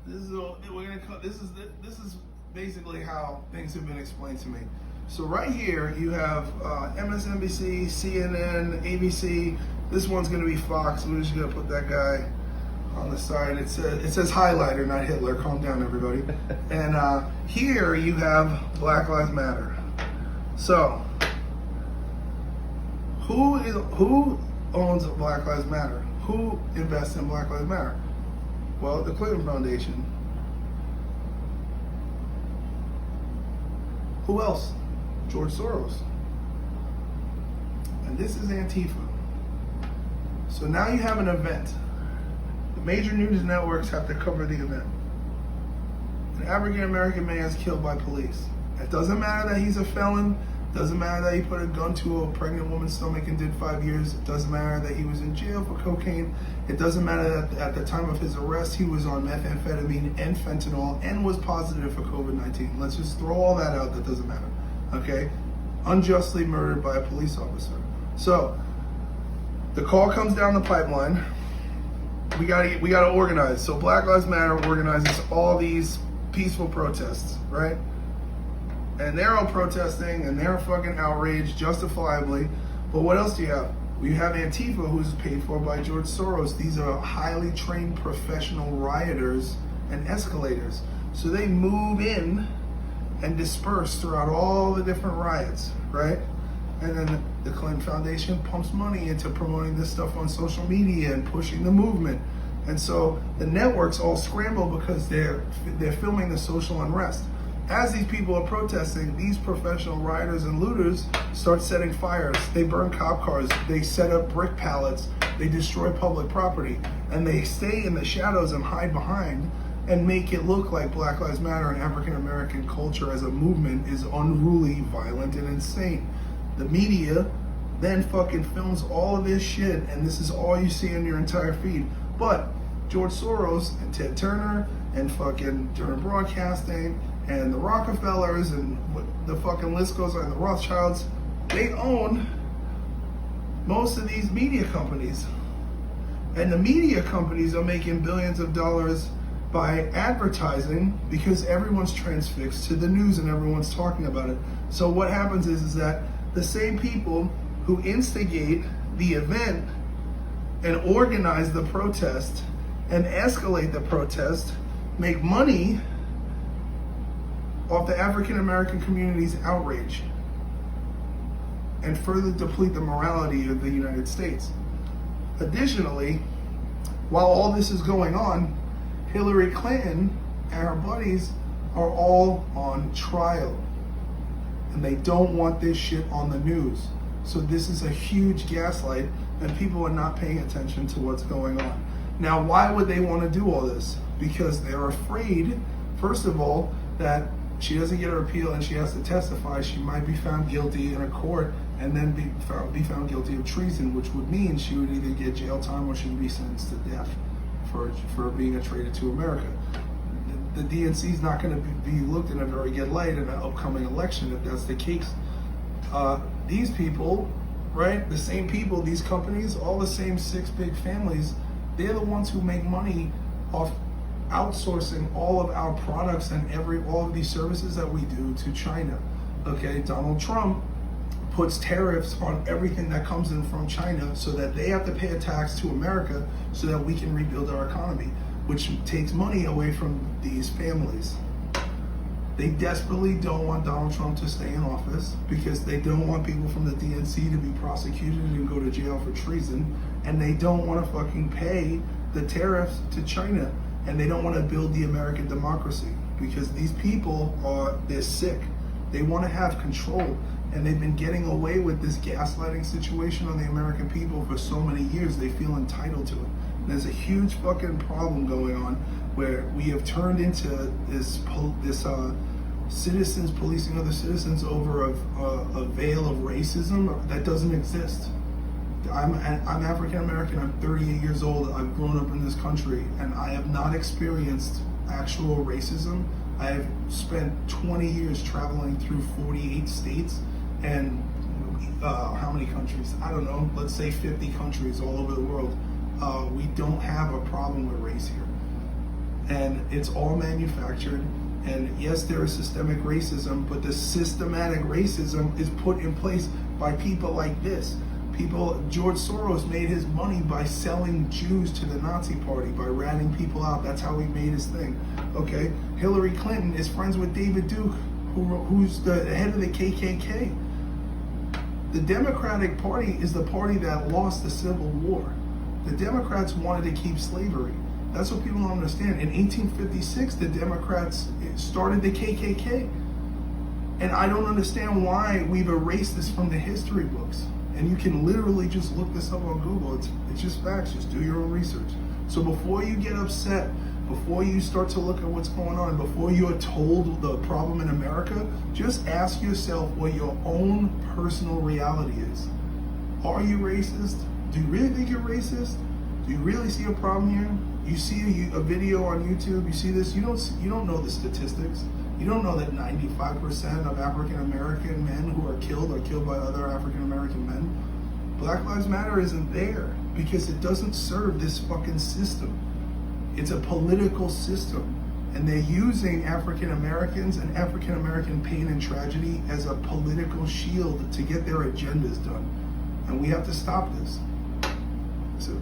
This is basically how things have been explained to me. So right here you have MSNBC, CNN, ABC. This one's going to be Fox. We're just going to put that guy on the side. It says highlighter, not Hitler. Calm down, everybody. And here you have Black Lives Matter. So who owns Black Lives Matter? Who invests in Black Lives Matter? Well, the Clinton Foundation. Who else? George Soros. And this is Antifa. So now you have an event. The major news networks have to cover the event. An African American man is killed by police. It doesn't matter that he's a felon. It doesn't matter that he put a gun to a pregnant woman's stomach and did 5 years. It doesn't matter that he was in jail for cocaine. It doesn't matter that at the time of his arrest he was on methamphetamine and fentanyl and was positive for COVID-19. Let's just throw all that out. That doesn't matter. Okay? Unjustly murdered by a police officer. So the call comes down the pipeline. We gotta organize. So Black Lives Matter organizes all these peaceful protests, right? And they're all protesting and they're fucking outraged, justifiably. But what else do you have? You have Antifa, who's paid for by George Soros. These are highly trained professional rioters and escalators. So they move in and disperse throughout all the different riots, right? And then the Clinton Foundation pumps money into promoting this stuff on social media and pushing the movement. And so the networks all scramble because they're filming the social unrest. As these people are protesting, these professional rioters and looters start setting fires. They burn cop cars. They set up brick pallets. They destroy public property. And they stay in the shadows and hide behind and make it look like Black Lives Matter and African American culture as a movement is unruly, violent, and insane. The media then fucking films all of this shit, and this is all you see in your entire feed. But George Soros and Ted Turner and fucking Turner Broadcasting and the Rockefellers and the fucking list goes on, the Rothschilds, they own most of these media companies. And the media companies are making billions of dollars by advertising because everyone's transfixed to the news and everyone's talking about it. So what happens is that the same people who instigate the event and organize the protest and escalate the protest make money off the African American community's outrage and further deplete the morality of the United States. Additionally, while all this is going on, Hillary Clinton and her buddies are all on trial. And they don't want this shit on the news. So this is a huge gaslight and people are not paying attention to what's going on. Now, why would they want to do all this? Because they're afraid, first of all, that she doesn't get her appeal and she has to testify. She might be found guilty in a court and then be found guilty of treason, which would mean she would either get jail time or she would be sentenced to death for being a traitor to America. The DNC is not going to be looked in a very good light in an upcoming election if that's the case. These people, right, the same people, these companies, all the same 6 big families, they're the ones who make money off outsourcing all of our products and all of these services that we do to China. Okay, Donald Trump puts tariffs on everything that comes in from China so that they have to pay a tax to America so that we can rebuild our economy, which takes money away from these families. They desperately don't want Donald Trump to stay in office because they don't want people from the DNC to be prosecuted and go to jail for treason, and they don't want to fucking pay the tariffs to China, and they don't want to build the American democracy because they're sick. They want to have control, and they've been getting away with this gaslighting situation on the American people for so many years. They feel entitled to it. There's a huge fucking problem going on where we have turned into this citizens policing other citizens over a veil of racism that doesn't exist. I'm African American, I'm 38 years old, I've grown up in this country, and I have not experienced actual racism. I have spent 20 years traveling through 48 states and how many countries? I don't know, let's say 50 countries all over the world. We don't have a problem with race here. and it's all manufactured. And yes, there is systemic racism, but the systematic racism is put in place by people like this. George Soros made his money by selling Jews to the Nazi party, by ratting people out. That's how he made his thing, okay? Hillary Clinton is friends with David Duke, who's the head of the KKK. The Democratic Party is the party that lost the Civil War. The Democrats wanted to keep slavery. That's what people don't understand. In 1856, the Democrats started the KKK. And I don't understand why we've erased this from the history books. And you can literally just look this up on Google. It's just facts. Just do your own research. So before you get upset, before you start to look at what's going on, before you are told the problem in America, just ask yourself what your own personal reality is. Are you racist? Do you really think you're racist? Do you really see a problem here? You see a video on YouTube, you see this, you don't know the statistics. You don't know that 95% of African American men who are killed by other African American men. Black Lives Matter isn't there because it doesn't serve this fucking system. It's a political system, and they're using African Americans and African American pain and tragedy as a political shield to get their agendas done. And we have to stop this. So